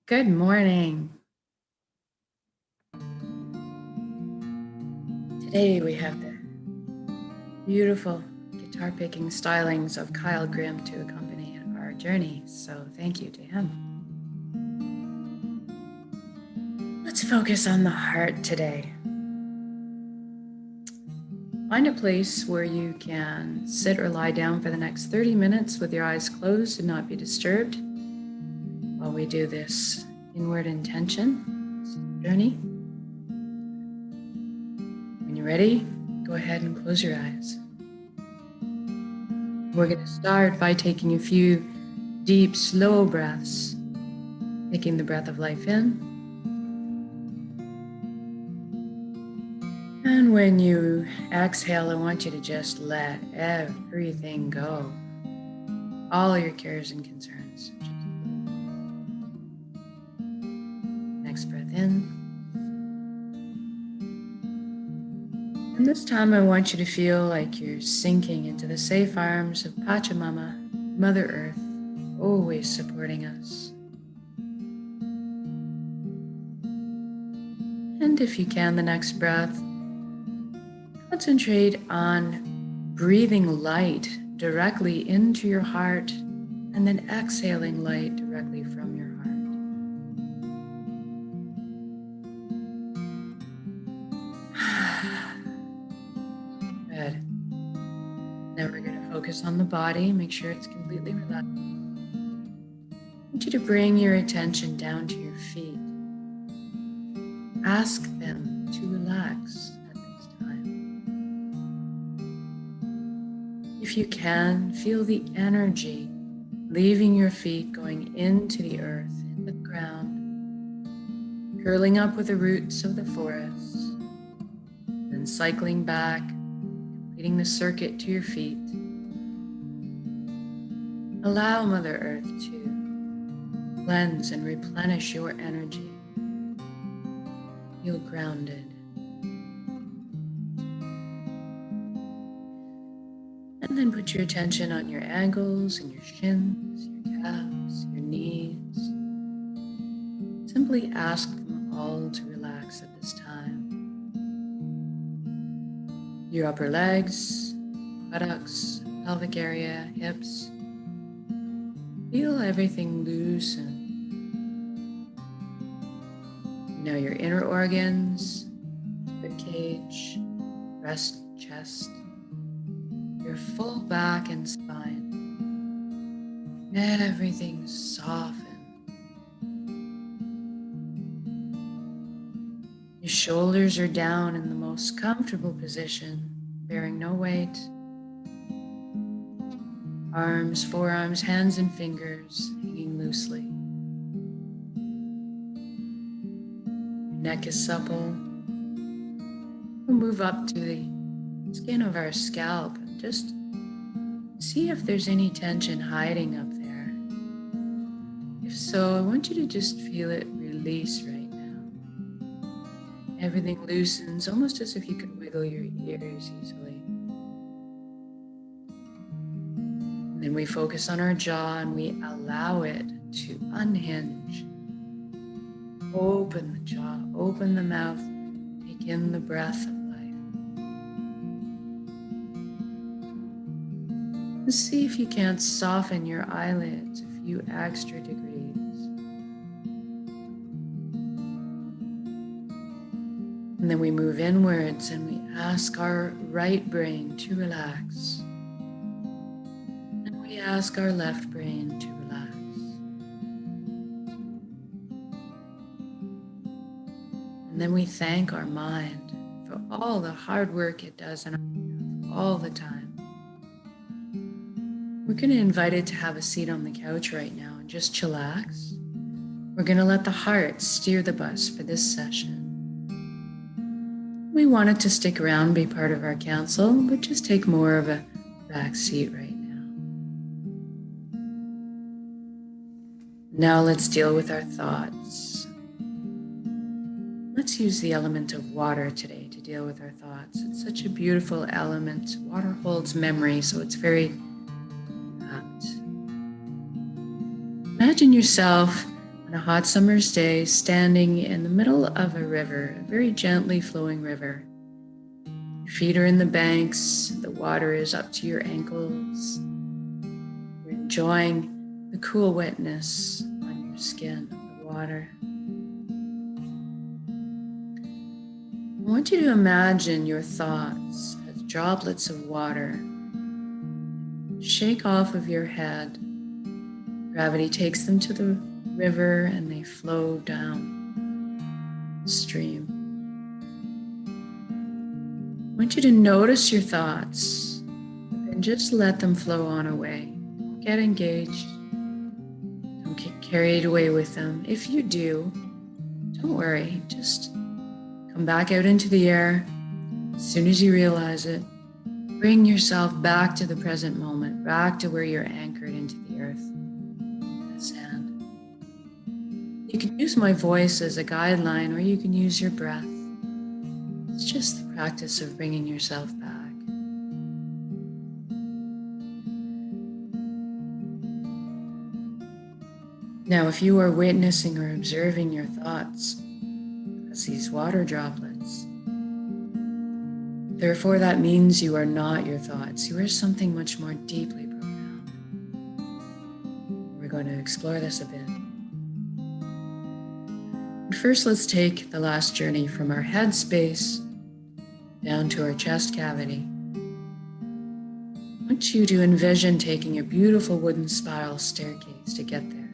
Good morning. Today we have the beautiful guitar picking stylings of Kyle Grimm to accompany our journey, so thank you to him. Let's focus on the heart today. Find a place where you can sit or lie down for the next 30 minutes with your eyes closed and not be disturbed while we do this inward intention journey. When you're ready, go ahead and close your eyes. We're going to start by taking a few deep, slow breaths, taking the breath of life in. And when you exhale, I want you to just let everything go. All your cares and concerns. Next breath in. And this time I want you to feel like you're sinking into the safe arms of Pachamama, Mother Earth, always supporting us. And if you can, the next breath, concentrate on breathing light directly into your heart and then exhaling light directly from your heart. Good. Now we're going to focus on the body, make sure it's completely relaxed. I want you to bring your attention down to your feet. Ask them to relax at this time. If you can, feel the energy leaving your feet, going into the earth, into the ground, curling up with the roots of the forest, then cycling back, completing the circuit to your feet. Allow Mother Earth to cleanse and replenish your energy. Feel grounded. And then put your attention on your ankles and your shins, your calves, your knees. Simply ask them all to relax at this time. Your upper legs, buttocks, pelvic area, hips. Feel everything loosen. Now your inner organs, rib cage, breast, chest, your full back and spine. Everything soften. Your shoulders are down in the most comfortable position, bearing no weight. Arms, forearms, hands, and fingers hanging loosely. Your neck is supple. We'll move up to the skin of our scalp and just see if there's any tension hiding up there. If so, I want you to just feel it release right now. Everything loosens, almost as if you could wiggle your ears easily. And then we focus on our jaw and we allow it to unhinge. Open the jaw, open the mouth, take in the breath of life. And see if you can't soften your eyelids a few extra degrees. And then we move inwards and we ask our right brain to relax. And we ask our left brain to relax. And then we thank our mind for all the hard work it does in our life all the time. We're going to invite it to have a seat on the couch right now and just chillax. We're going to let the heart steer the bus for this session. We want it to stick around, be part of our council, but just take more of a back seat right now. Now let's deal with our thoughts. Let's use the element of water today to deal with our thoughts. It's such a beautiful element. Water holds memory, so it's very apt. Imagine yourself on On a hot summer's day, standing in the middle of a river, a very gently flowing river. Your feet are in the banks, the water is up to your ankles. You're enjoying the cool wetness on your skin of the water. I want you to imagine your thoughts as droplets of water shake off of your head. Gravity takes them to the river and they flow down the stream. I want you to notice your thoughts and just let them flow on away. Don't get engaged. Don't get carried away with them. If you do, don't worry. Just come back out into the air as soon as you realize it. Bring yourself back to the present moment, back to where you're anchored into the earth, the sand. You can use my voice as a guideline, or you can use your breath. It's just the practice of bringing yourself back. Now, if you are witnessing or observing your thoughts as these water droplets, therefore that means you are not your thoughts. You are something much more deeply profound. We're going to explore this a bit. But first, let's take the last journey from our head space down to our chest cavity. I want you to envision taking a beautiful wooden spiral staircase to get there.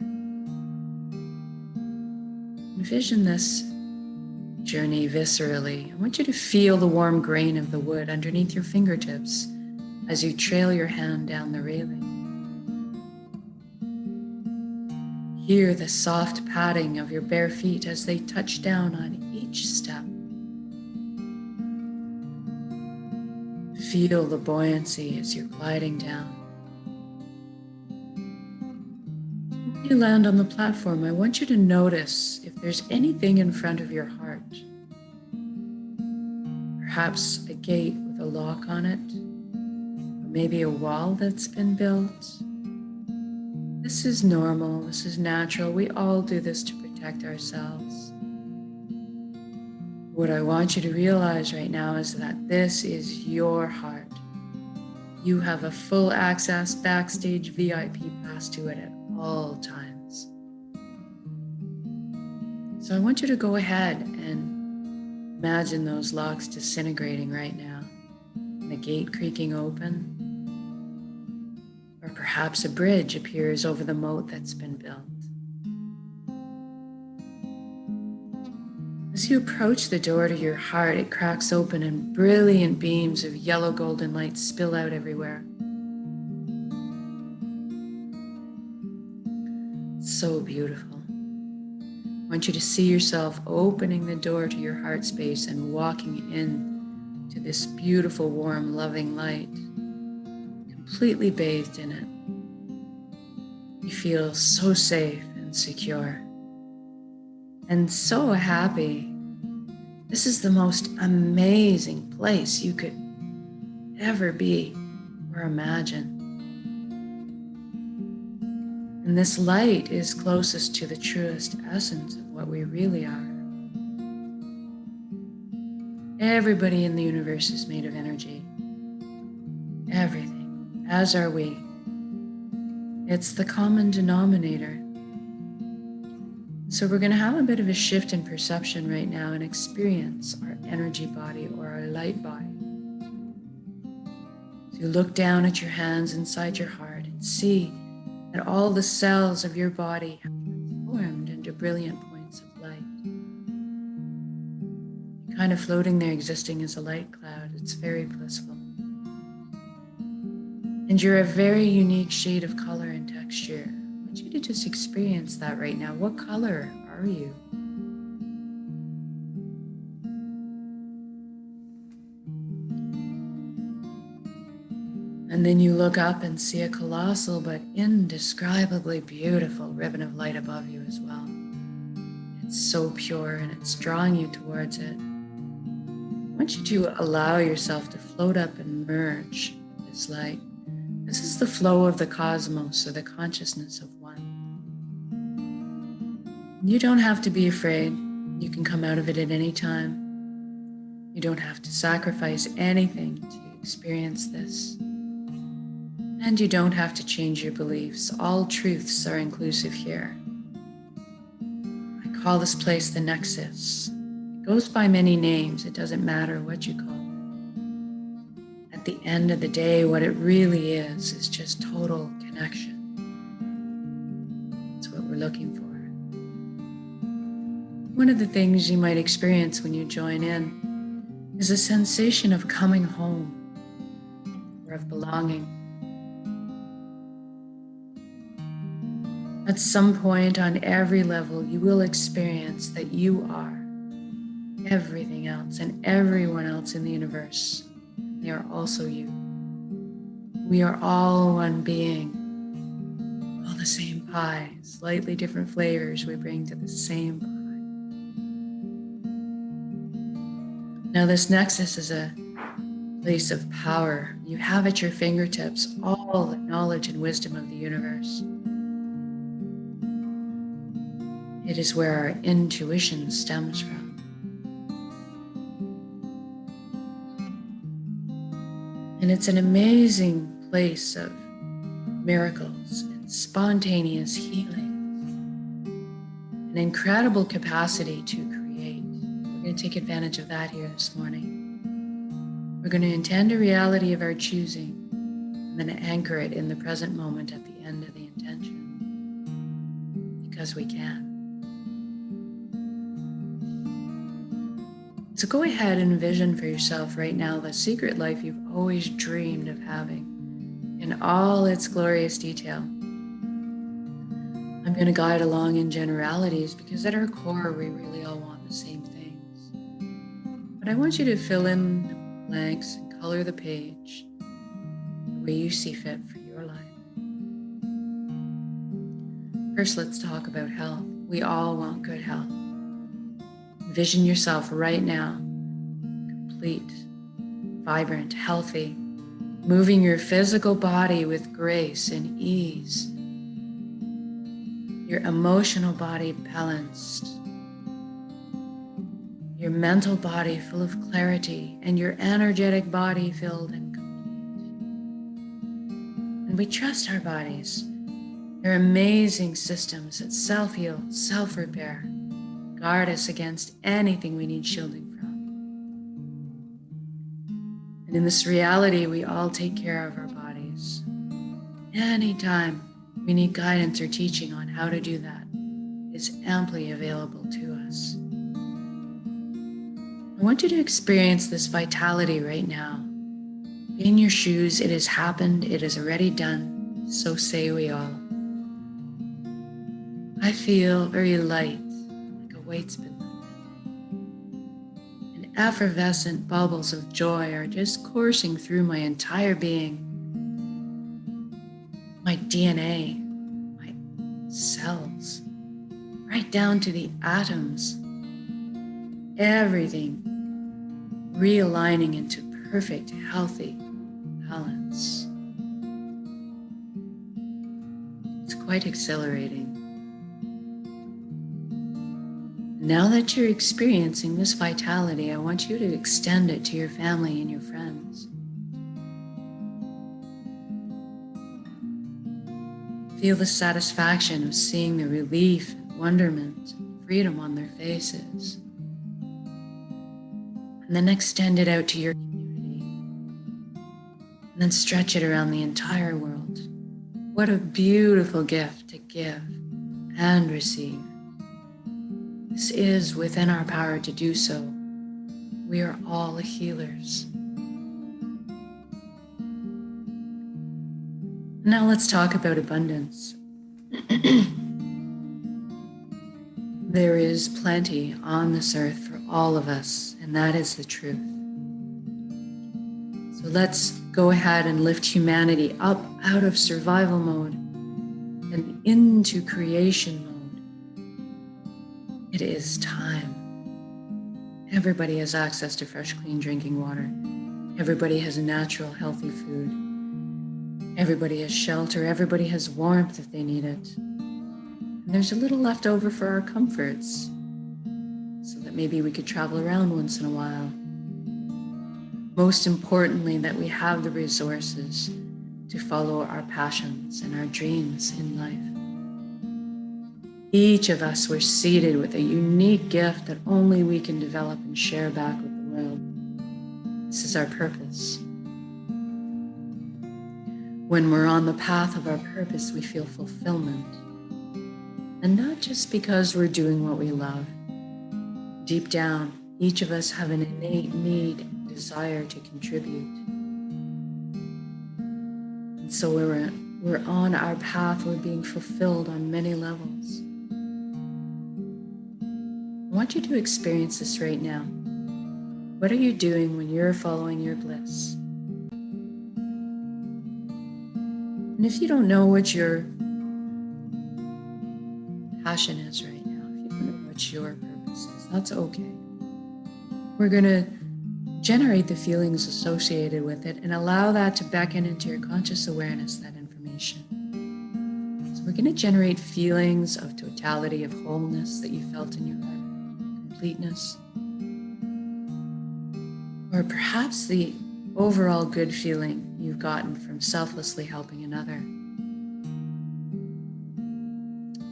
Envision this journey viscerally. I want you to feel the warm grain of the wood underneath your fingertips as you trail your hand down the railing. Hear the soft padding of your bare feet as they touch down on each step. Feel the buoyancy as you're gliding down. When you land on the platform, I want you to notice if there's anything in front of your heart. Perhaps a gate with a lock on it, or maybe a wall that's been built. This is normal, this is natural. We all do this to protect ourselves. What I want you to realize right now is that this is your heart. You have a full access backstage VIP pass to it at all times. So I want you to go ahead and imagine those locks disintegrating right now, and the gate creaking open, or perhaps a bridge appears over the moat that's been built. As you approach the door to your heart, it cracks open and brilliant beams of yellow golden light spill out everywhere. So beautiful. I want you to see yourself opening the door to your heart space and walking in to this beautiful, warm, loving light, completely bathed in it. You feel so safe and secure and so happy. This is the most amazing place you could ever be or imagine. And this light is closest to the truest essence of what we really are. Everybody in the universe is made of energy. Everything, as are we. It's the common denominator. So we're going to have a bit of a shift in perception right now and experience our energy body or our light body. So you look down at your hands inside your heart and see that all the cells of your body have transformed into brilliant points of light. You're kind of floating there, existing as a light cloud. It's very blissful. And you're a very unique shade of color and texture. I want you to just experience that right now. What color are you? And then you look up and see a colossal but indescribably beautiful ribbon of light above you as well. It's so pure and it's drawing you towards it. I want you to allow yourself to float up and merge with this light. This is the flow of the cosmos, or the consciousness of one. You don't have to be afraid. You can come out of it at any time. You don't have to sacrifice anything to experience this. And you don't have to change your beliefs. All truths are inclusive here. I call this place the Nexus. It goes by many names. It doesn't matter what you call it. At the end of the day, what it really is just total connection. That's what we're looking for. One of the things you might experience when you join in is a sensation of coming home or of belonging. At some point on every level, you will experience that you are everything else and everyone else in the universe. They are also you. We are all one being, all the same pie, slightly different flavors we bring to the same pie. Now, this Nexus is a place of power. You have at your fingertips all the knowledge and wisdom of the universe. It is where our intuition stems from. And it's an amazing place of miracles and spontaneous healing, an incredible capacity to create. We're going to take advantage of that here this morning. We're going to intend a reality of our choosing and then anchor it in the present moment at the end of the intention, because we can. So go ahead and envision for yourself right now the secret life you've always dreamed of having in all its glorious detail. I'm going to guide along in generalities because at our core, we really all want the same things. But I want you to fill in the blanks and color the page the way you see fit for your life. First, let's talk about health. We all want good health. Envision yourself right now, complete, vibrant, healthy, moving your physical body with grace and ease, your emotional body balanced, your mental body full of clarity, and your energetic body filled and complete. And we trust our bodies. They're amazing systems that self-heal, self-repair, guard us against anything we need shielding from. And in this reality, we all take care of our bodies. Anytime we need guidance or teaching on how to do that, is amply available to us. I want you to experience this vitality right now. Be in your shoes. It has happened. It is already done. So say we all. I feel very light, weight's been lifted. And effervescent bubbles of joy are just coursing through my entire being. My DNA, my cells, right down to the atoms. Everything realigning into perfect, healthy balance. It's quite exhilarating. Now that you're experiencing this vitality, I want you to extend it to your family and your friends. Feel the satisfaction of seeing the relief and wonderment and freedom on their faces. And then extend it out to your community. And then stretch it around the entire world. What a beautiful gift to give and receive. This is within our power to do so. We are all healers. Now let's talk about abundance. There is plenty on this earth for all of us, and that is the truth. So let's go ahead and lift humanity up out of survival mode and into creation mode. It is time. Everybody has access to fresh, clean drinking water. Everybody has natural, healthy food. Everybody has shelter. Everybody has warmth if they need it. And And there's a little left over for our comforts, so that maybe we could travel around once in a while. Most importantly, that we have the resources to follow our passions and our dreams in life. Each of us were seated with a unique gift that only we can develop and share back with the world. This is our purpose. When we're on the path of our purpose, we feel fulfillment. And not just because we're doing what we love. Deep down, each of us have an innate need and desire to contribute. And so we're on our path, we're being fulfilled on many levels. I want you to experience this right now. What are you doing when you're following your bliss? And if you don't know what your passion is right now, if you don't know what your purpose is, that's okay. We're going to generate the feelings associated with it and allow that to beckon into your conscious awareness, that information. So we're going to generate feelings of totality, of wholeness that you felt in your life, completeness, or perhaps the overall good feeling you've gotten from selflessly helping another.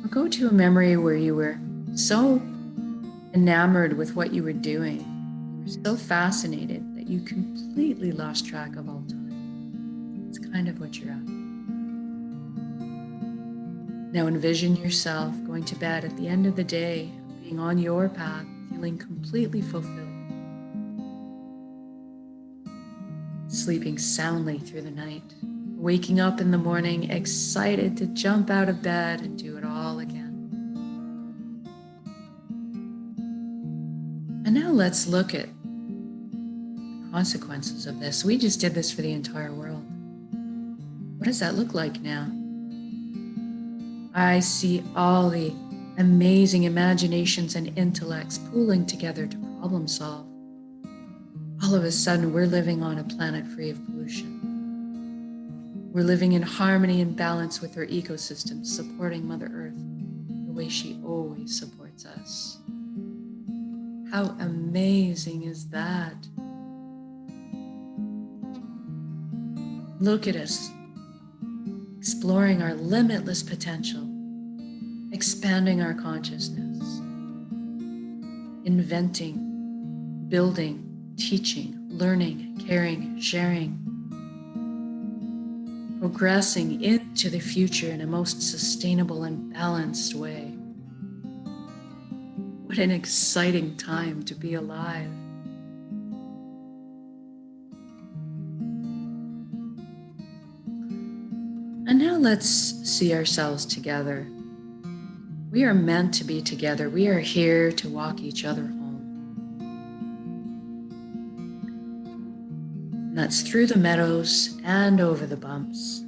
Or go to a memory where you were so enamored with what you were doing, you were so fascinated that you completely lost track of all time. It's kind of what you're at. Now envision yourself going to bed at the end of the day, being on your path, feeling completely fulfilled. Sleeping soundly through the night, waking up in the morning excited to jump out of bed and do it all again. And now let's look at the consequences of this. We just did this for the entire world. What does that look like now? I see all the amazing imaginations and intellects pooling together to problem solve. All of a sudden, we're living on a planet free of pollution. We're living in harmony and balance with our ecosystem, supporting Mother Earth the way she always supports us. How amazing is that? Look at us, exploring our limitless potential, expanding our consciousness, inventing, building, teaching, learning, caring, sharing, progressing into the future in a most sustainable and balanced way. What an exciting time to be alive. And now let's see ourselves together. We are meant to be together. We are here to walk each other home. And that's through the meadows and over the bumps.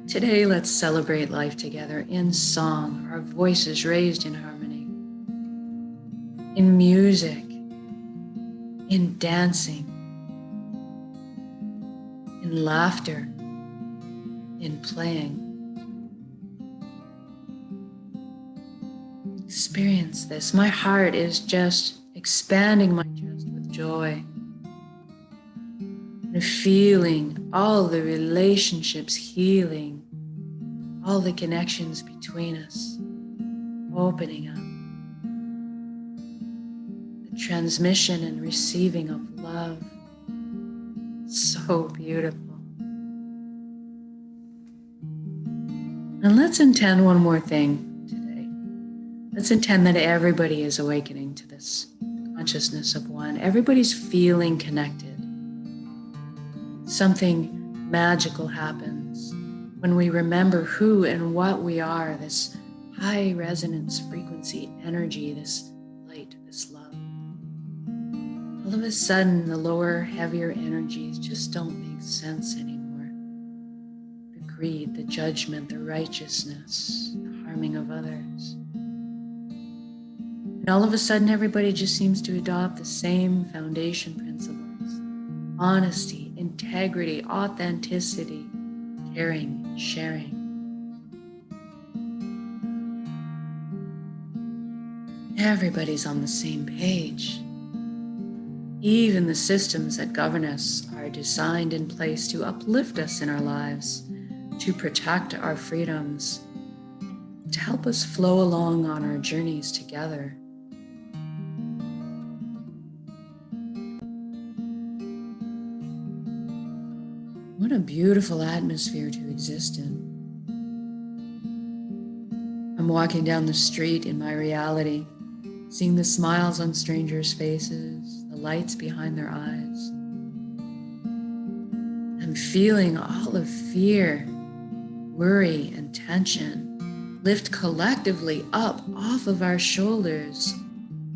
Today, let's celebrate life together in song, our voices raised in harmony, in music, in dancing, in laughter, in playing. Experience this. My heart is just expanding my chest with joy. And feeling all the relationships healing, all the connections between us opening up. The transmission and receiving of love. So beautiful. And let's intend one more thing today. Let's intend that everybody is awakening to this consciousness of one. Everybody's feeling connected. Something magical happens when we remember who and what we are, this high resonance frequency energy, this light, this love. All of a sudden, the lower, heavier energies just don't make sense anymore. The greed, the judgment, the righteousness, the harming of others. And all of a sudden, everybody just seems to adopt the same foundation principles. Honesty, integrity, authenticity, caring, sharing. Everybody's on the same page. Even the systems that govern us are designed in place to uplift us in our lives, to protect our freedoms, to help us flow along on our journeys together. What a beautiful atmosphere to exist in. I'm walking down the street in my reality, seeing the smiles on strangers' faces, the lights behind their eyes. I'm feeling all of fear, worry, and tension lift collectively up off of our shoulders,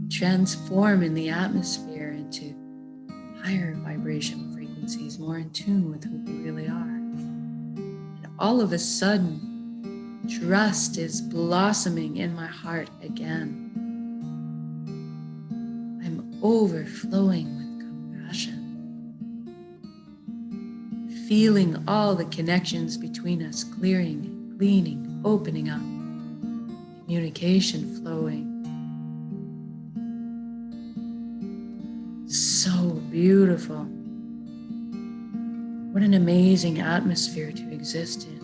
transform in the atmosphere into higher vibrational frequencies, more in tune with who we really are. And all of a sudden, trust is blossoming in my heart again. I'm overflowing with compassion, feeling all the connections between us clearing, cleaning, opening up, communication flowing. So beautiful. What an amazing atmosphere to exist in.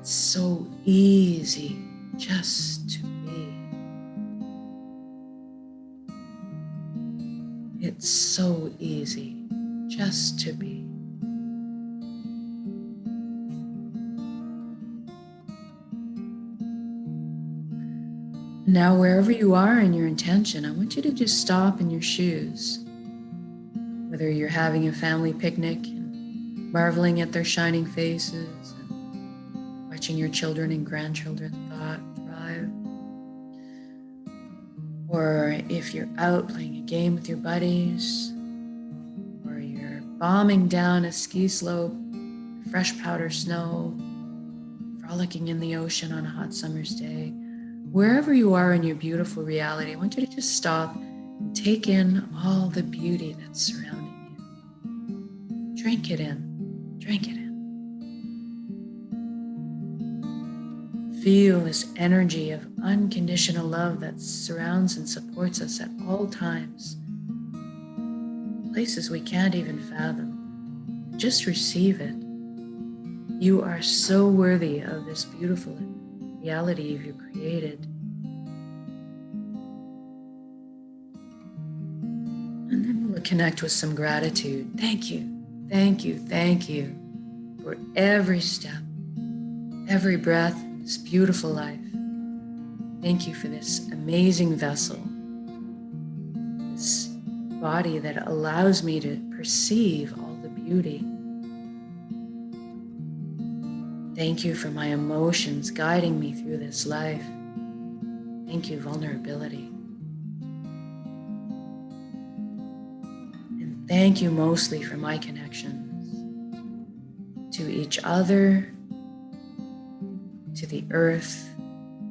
It's so easy just to be. It's so easy just to be. Now, wherever you are in your intention, I want you to just stop in your shoes. Whether you're having a family picnic and marveling at their shining faces and watching your children and grandchildren thrive, or if you're out playing a game with your buddies, or you're bombing down a ski slope, fresh powder snow, frolicking in the ocean on a hot summer's day, wherever you are in your beautiful reality, I want you to just stop and take in all the beauty that's surrounding you. Drink it in. Drink it in. Feel this energy of unconditional love that surrounds and supports us at all times. Places we can't even fathom. Just receive it. You are so worthy of this beautiful reality you've created. And then we'll connect with some gratitude. Thank you, thank you, thank you for every step, every breath, this beautiful life. Thank you for this amazing vessel, this body that allows me to perceive all the beauty. Thank you for my emotions guiding me through this life. Thank you, vulnerability. And thank you mostly for my connections to each other, to the earth,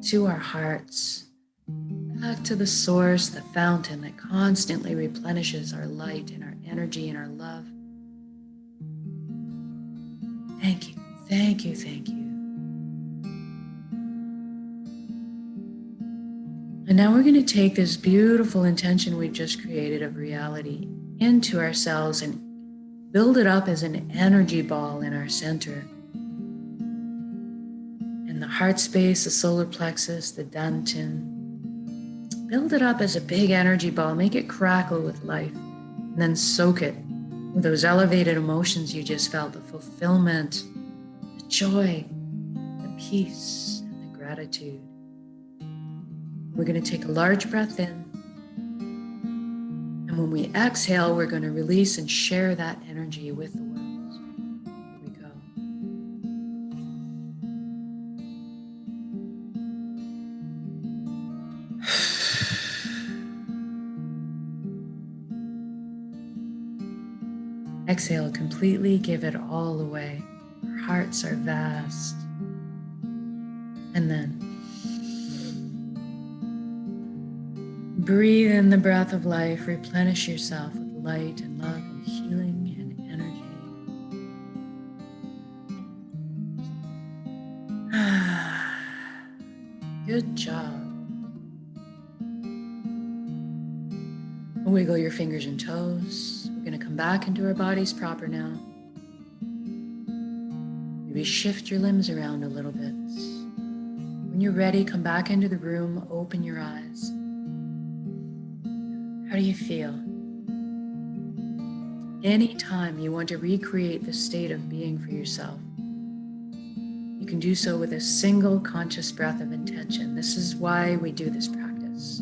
to our hearts, back to the source, the fountain that constantly replenishes our light and our energy and our love. Thank you. Thank you, thank you. And now we're going to take this beautiful intention we've just created of reality into ourselves and build it up as an energy ball in our center. In the heart space, the solar plexus, the dantian. Build it up as a big energy ball, make it crackle with life, and then soak it with those elevated emotions you just felt, the fulfillment, the joy, the peace, and the gratitude. We're going to take a large breath in. And when we exhale, we're going to release and share that energy with the world. Here we go. Exhale completely, give it all away. Our hearts are vast. And then breathe in the breath of life, replenish yourself with light and love and healing and energy. Good job. wiggle your fingers and toes. We're going to come back into our bodies proper now. Maybe shift your limbs around a little bit. When you're ready, come back into the room, open your eyes. How do you feel? Anytime you want to recreate the state of being for yourself, you can do so with a single conscious breath of intention. This is why we do this practice.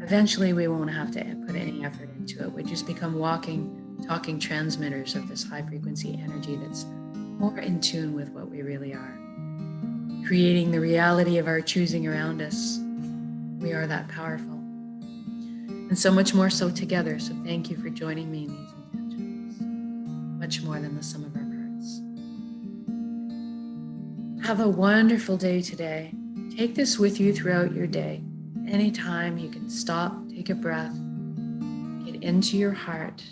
Eventually, we won't have to put any effort into it. We just become walking, talking transmitters of this high frequency energy that's more in tune with what we really are, creating the reality of our choosing around us. We are that powerful. And so much more so together. So thank you for joining me in these intentions. Much more than the sum of our parts. Have a wonderful day today. Take this with you throughout your day. Anytime you can stop, take a breath, get into your heart,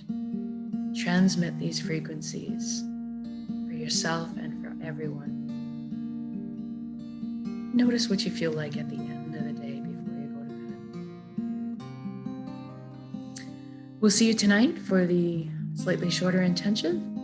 transmit these frequencies for yourself and for everyone. Notice what you feel like at the end of the day before you go to bed. We'll see you tonight for the slightly shorter intention.